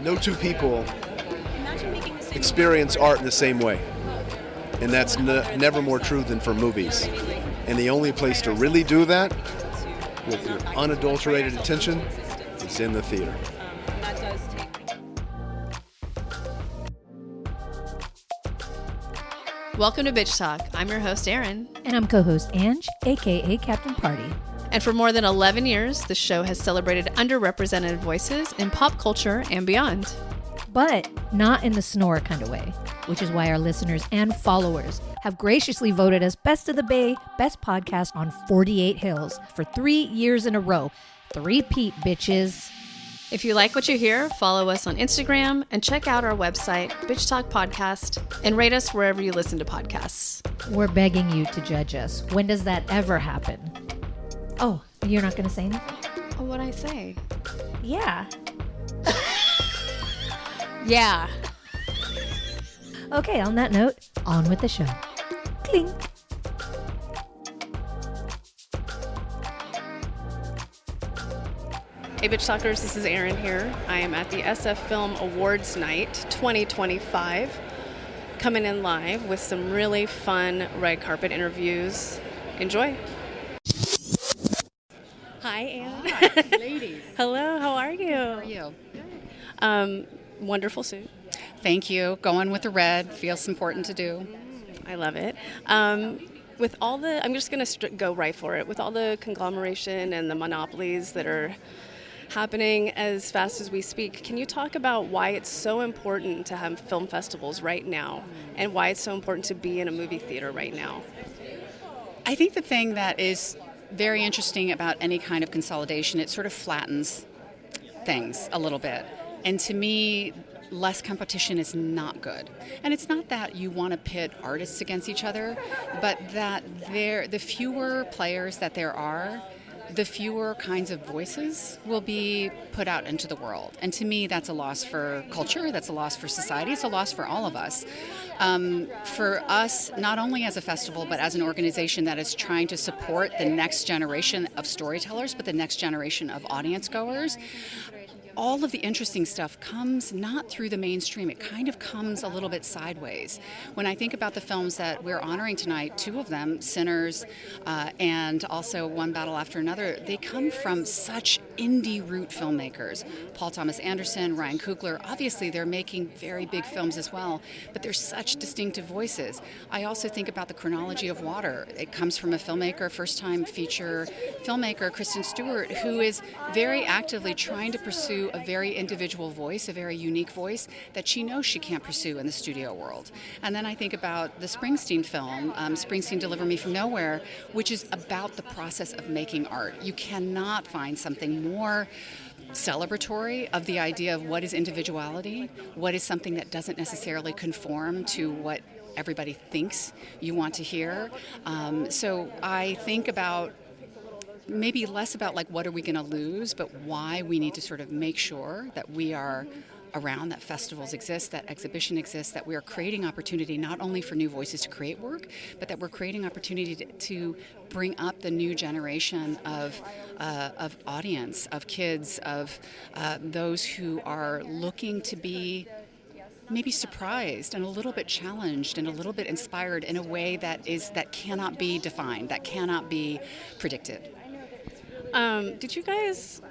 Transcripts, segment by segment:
No two people experience art in the same way. And that's never more true than for movies. And the only place to really do that with your unadulterated attention is in the theater. Welcome to Bitch Talk. I'm your host, Erin. And I'm co-host Ange, a.k.a. Captain Party. And for more than 11 years, the show has celebrated underrepresented voices in pop culture and beyond. But not in the snore kind of way, which is why our listeners and followers have graciously voted us Best of the Bay, Best Podcast on 48 Hills for 3 years in a row. Three-peat, bitches. If you like what you hear, follow us on Instagram and check out our website, Bitch Talk Podcast, and rate us wherever you listen to podcasts. We're begging you to judge us. When does that ever happen? Oh, you're not going to say anything? Oh, what'd I say? Yeah. Yeah. Okay, on that note, on with the show. Clink. Hey Bitch Talkers, this is Erin here. I am at the SFFilm Awards Night 2025, coming in live with some really fun red carpet interviews. Enjoy. Hi, Anne. Hi, ladies. Hello, how are you? How are you? Wonderful suit. Thank you. Going with the red feels important to do. I love it. With all the, I'm just going to go right for it. With all the conglomeration and the monopolies that are happening as fast as we speak, can you talk about why it's so important to have film festivals right now and why it's so important to be in a movie theater right now? I think the thing that is very interesting about any kind of consolidation, it sort of flattens things a little bit. And to me, less competition is not good. And it's not that you want to pit artists against each other, but that the fewer players that there are, the fewer kinds of voices will be put out into the world. And to me, that's a loss for culture, that's a loss for society, it's a loss for all of us. For us, not only as a festival, but as an organization that is trying to support the next generation of storytellers, but the next generation of audience goers, all of the interesting stuff comes not through the mainstream. It kind of comes a little bit sideways. When I think about the films that we're honoring tonight, two of them, Sinners and also One Battle After Another, they come from such indie root filmmakers. Paul Thomas Anderson, Ryan Coogler, obviously they're making very big films as well, but they're such distinctive voices. I also think about The Chronology of Water. It comes from a filmmaker, first-time feature filmmaker, Kristen Stewart, who is very actively trying to pursue a very individual voice, a very unique voice that she knows she can't pursue in the studio world. And then I think about the Springsteen film, Springsteen Deliver Me From Nowhere, which is about the process of making art. You cannot find something more celebratory of the idea of what is individuality, what is something that doesn't necessarily conform to what everybody thinks you want to hear. So I think about maybe less about like what are we going to lose, but why we need to sort of make sure that we are around, that festivals exist, that exhibition exists, that we are creating opportunity not only for new voices to create work, but that we're creating opportunity to bring up the new generation of audience, of kids, of those who are looking to be maybe surprised and a little bit challenged and a little bit inspired in a way that cannot be defined, that cannot be predicted. Did you guys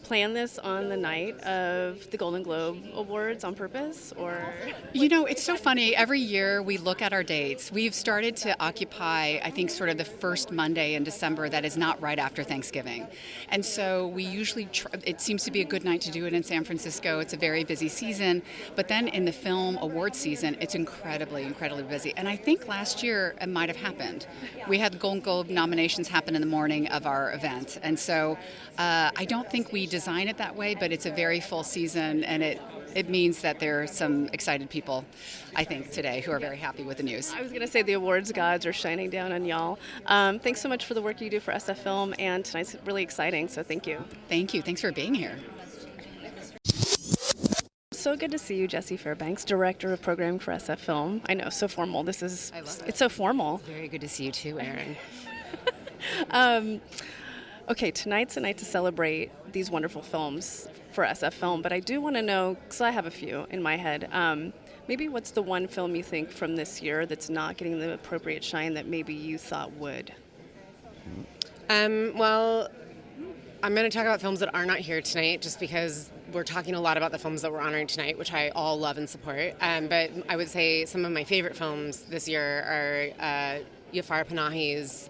plan this on the night of the Golden Globe Awards on purpose, or? You know, it's so funny. Every year we look at our dates. We've started to occupy, I think, sort of the first Monday in December that is not right after Thanksgiving. And so we usually, it seems to be a good night to do it in San Francisco. It's a very busy season. But then in the film award season, it's incredibly, incredibly busy. And I think last year it might have happened. We had the Golden Globe nominations happen in the morning of our event. And so I don't think we design it that way, but it's a very full season, and it means that there are some excited people, I think, today who are very happy with the news. I was going to say the awards gods are shining down on y'all. Thanks so much for the work you do for SFFilm, and tonight's really exciting, so thank you. Thank you. Thanks for being here. So good to see you, Jessie Fairbanks, Director of Programming for SFFilm. I know, so formal. It's so formal. Very good to see you too, Erin. Okay, tonight's a night to celebrate these wonderful films for SFFilm, but I do want to know, because I have a few in my head, maybe what's the one film you think from this year that's not getting the appropriate shine that maybe you thought would? Well, I'm going to talk about films that are not here tonight just because we're talking a lot about the films that we're honoring tonight, which I all love and support. But I would say some of my favorite films this year are Jafar Panahi's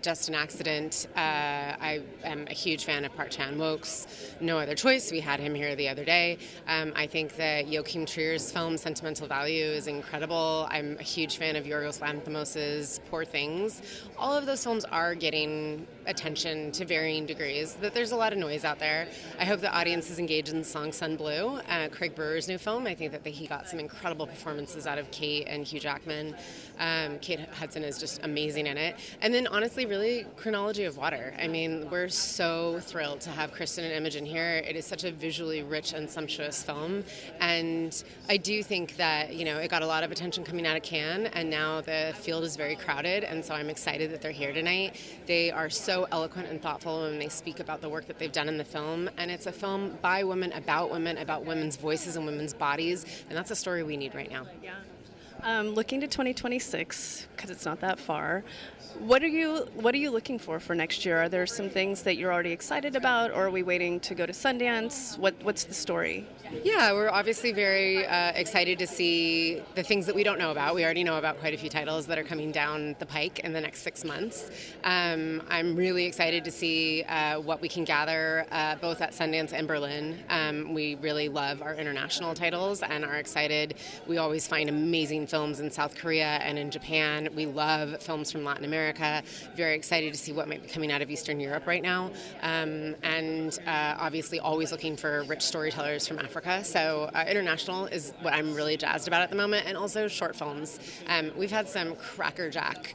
Just an Accident. I am a huge fan of Park Chan-wook's No Other Choice. We had him here the other day. I think that Joachim Trier's film Sentimental Value is incredible. I'm a huge fan of Yorgos Lanthimos' Poor Things. All of those films are getting attention to varying degrees, but there's a lot of noise out there. I hope the audience is engaged in the song Sun Blue, Craig Brewer's new film. I think that he got some incredible performances out of Kate and Hugh Jackman. Kate Hudson is just amazing in it. And then honestly, really, Chronology of Water. I mean, we're so thrilled to have Kristen and Imogen here. It is such a visually rich and sumptuous film. And I do think that, it got a lot of attention coming out of Cannes, and now the field is very crowded, and so I'm excited that they're here tonight. They are so eloquent and thoughtful when they speak about the work that they've done in the film, and it's a film by women, about women's voices and women's bodies, and that's a story we need right now. Yeah. Looking to 2026, because it's not that far, what are you looking for next year? Are there some things that you're already excited about, or are we waiting to go to Sundance? What's the story? Yeah, we're obviously very excited to see the things that we don't know about. We already know about quite a few titles that are coming down the pike in the next 6 months. I'm really excited to see what we can gather both at Sundance and Berlin. We really love our international titles and are excited. We always find amazing films in South Korea and in Japan. We love films from Latin America. Very excited to see what might be coming out of Eastern Europe right now. And obviously always looking for rich storytellers from Africa. So international is what I'm really jazzed about at the moment, and also short films. We've had some crackerjack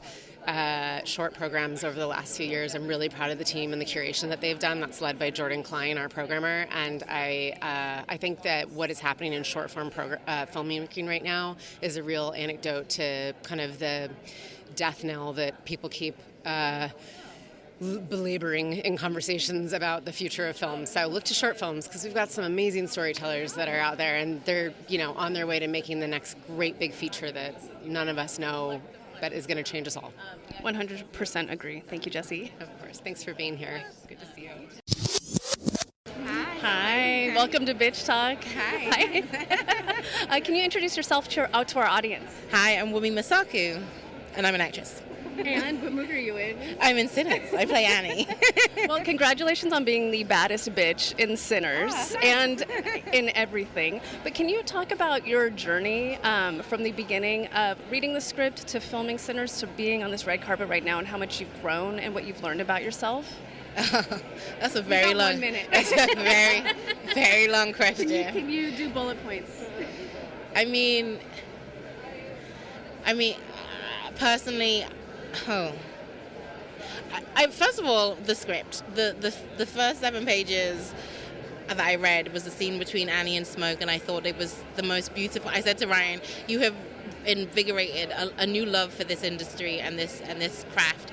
short programs over the last few years. I'm really proud of the team and the curation that they've done. That's led by Jordan Klein, our programmer, and I think that what is happening in short form filmmaking right now is a real anecdote to kind of the death knell that people keep belaboring in conversations about the future of film. So look to short films, because we've got some amazing storytellers that are out there, and they're on their way to making the next great big feature that none of us know that is going to change us all. 100% agree. Thank you, Jessie. Of course. Thanks for being here. Good to see you. Hi. Welcome to Bitch Talk. Hi. Can you introduce yourself out to our audience? Hi, I'm Wumi Masaku, and I'm an actress. And what movie are you in? I'm in Sinners. I play Annie. Well, congratulations on being the baddest bitch in Sinners and in everything. But can you talk about your journey from the beginning of reading the script to filming Sinners to being on this red carpet right now, and how much you've grown and what you've learned about yourself? That's a very long. 1 minute. That's a very, very long question. Can you do bullet points? I mean, personally. I first of all, the script. The first 7 pages that I read was the scene between Annie and Smoke, and I thought it was the most beautiful. I said to Ryan, "You have invigorated a new love for this industry and this craft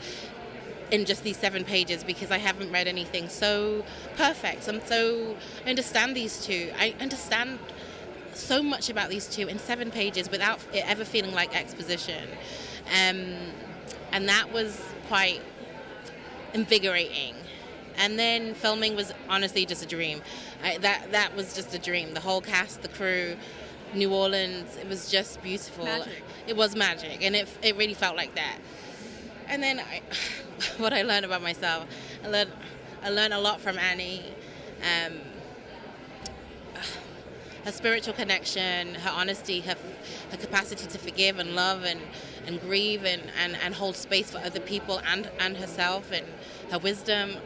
in just these 7 pages, because I haven't read anything so perfect. I understand these two. I understand so much about these two in 7 pages without it ever feeling like exposition." And that was quite invigorating. And then filming was honestly just a dream. That was just a dream. The whole cast, the crew, New Orleans, it was just beautiful. Magic. It was magic, and it really felt like that. And then what I learned about myself, I learned a lot from Annie. Her spiritual connection, her honesty, her capacity to forgive and love and grieve and hold space for other people and herself, and her wisdom.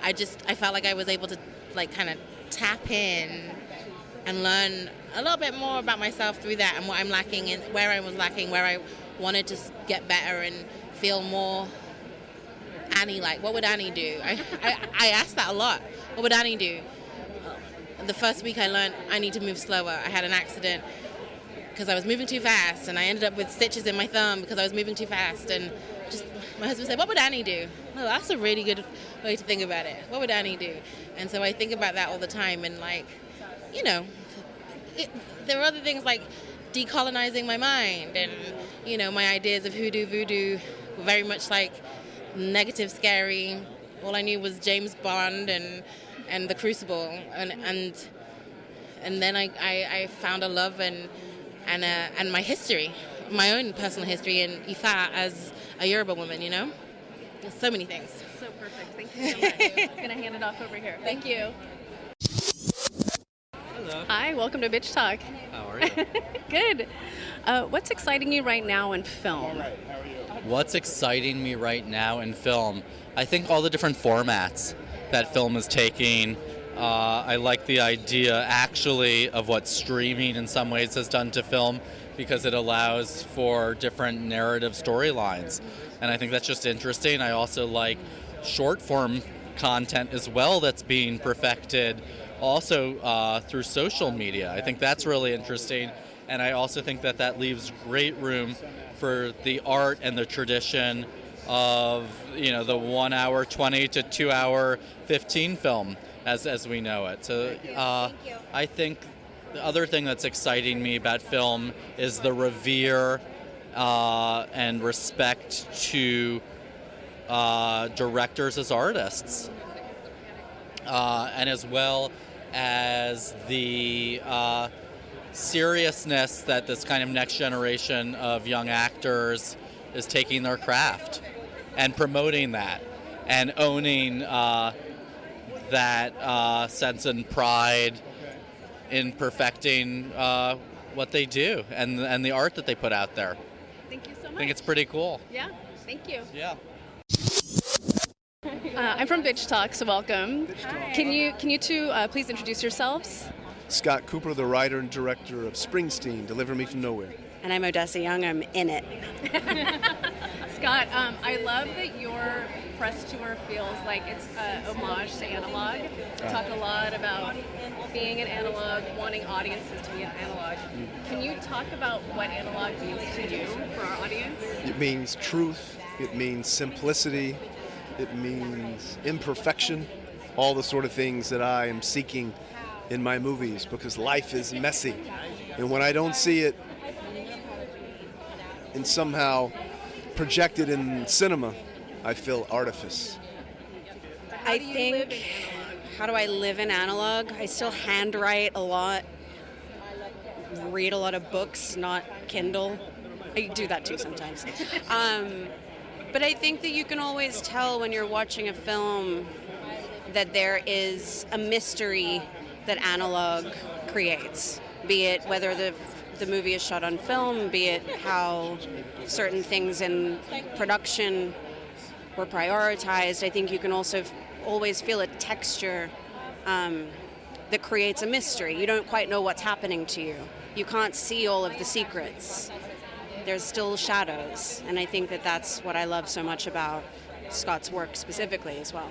I felt like I was able to kind of tap in and learn a little bit more about myself through that, and what I'm lacking and where I was lacking, where I wanted to get better and feel more Annie-like. What would Annie do? I asked that a lot. What would Annie do? The first week I learned I need to move slower. I had an accident because I was moving too fast, and I ended up with stitches in my thumb because I was moving too fast. And just my husband said, "What would Annie do?" Oh, that's a really good way to think about it. What would Annie do? And so I think about that all the time, and like, you know, there are other things like decolonizing my mind, and you know, my ideas of hoodoo, voodoo were very much like negative, scary. All I knew was James Bond and the Crucible, and then I found a love and my history, my own personal history in Ifa as a Yoruba woman. You know, there's so many things. So perfect. Thank you so much. I'm going to hand it off over here. Thank you. Hello. Hi, welcome to Bitch Talk. How are you? Good. What's exciting you right now in film? What's exciting me right now in film? I think all the different formats that film is taking. I like the idea actually of what streaming in some ways has done to film, because it allows for different narrative storylines. And I think that's just interesting. I also like short form content as well that's being perfected also through social media. I think that's really interesting. And I also think that that leaves great room for the art and the tradition of, you know, the 1 hour 20 to 2 hour 15 film as we know it. So I think the other thing that's exciting me about film is the revere and respect to directors as artists, and as well as the seriousness that this kind of next generation of young actors is taking their craft and promoting that and owning that sense and pride in perfecting what they do and the art that they put out there. Thank you so much. I think it's pretty cool. Yeah, thank you. Yeah. I'm from Bitch Talk, so welcome. Hi. Can you two please introduce yourselves? Scott Cooper, the writer and director of Springsteen, Deliver Me From Nowhere. And I'm Odessa Young. I'm in it. Scott, I love that your press tour feels like it's an homage to analog. You talk a lot about being an analog, wanting audiences to be an analog. Can you talk about what analog means to you for our audience? It means truth, it means simplicity, it means imperfection, all the sort of things that I am seeking in my movies, because life is messy. And when I don't see it and somehow projected in cinema, I feel artifice. I think, how do I live in analog? I still handwrite a lot, read a lot of books, not Kindle. I do that too sometimes. But I think that you can always tell when you're watching a film that there is a mystery that analog creates, be it whether the movie is shot on film, be it how certain things in production were prioritized. I think you can also always feel a texture that creates a mystery. You don't quite know what's happening to you. You can't see all of the secrets. There's still shadows, and I think that that's what I love so much about Scott's work specifically as well.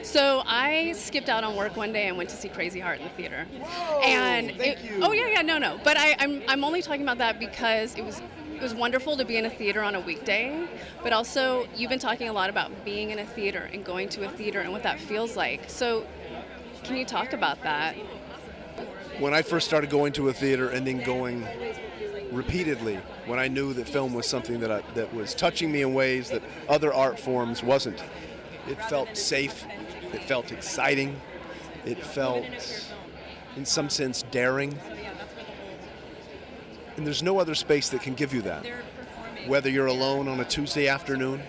So I skipped out on work one day and went to see Crazy Heart in the theater. Whoa, And thank you. Oh yeah, no. But I'm only talking about that because it was wonderful to be in a theater on a weekday, but also you've been talking a lot about being in a theater and going to a theater and what that feels like. So can you talk about that? When I first started going to a theater and then going repeatedly, when I knew that film was something that was touching me in ways that other art forms wasn't, it felt safe, it felt exciting, it felt, in some sense, daring. And there's no other space that can give you that. Whether you're alone on a Tuesday afternoon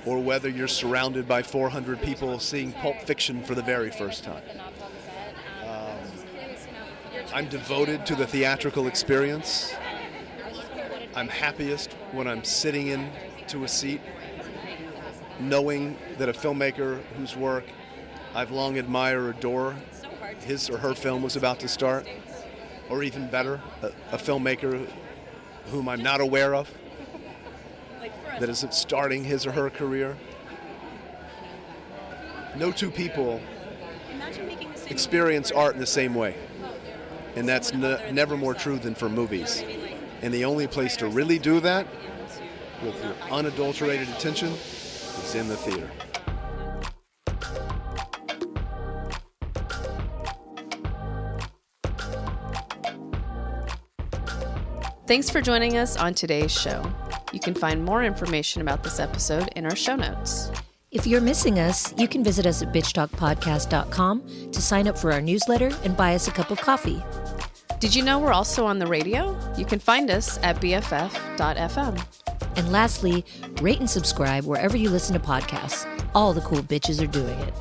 or whether you're surrounded by 400 people seeing Pulp Fiction for the very first time. I'm devoted to the theatrical experience. I'm happiest when I'm sitting into a seat, knowing that a filmmaker whose work I've long admired or adore, his or her film was about to start, or even better, a filmmaker whom I'm not aware of, that is starting his or her career. No two people experience art in the same way. And that's never more true than for movies. And the only place to really do that with your unadulterated attention is in the theater. Thanks for joining us on today's show. You can find more information about this episode in our show notes. If you're missing us, you can visit us at bitchtalkpodcast.com to sign up for our newsletter and buy us a cup of coffee. Did you know we're also on the radio? You can find us at bff.fm. And lastly, rate and subscribe wherever you listen to podcasts. All the cool bitches are doing it.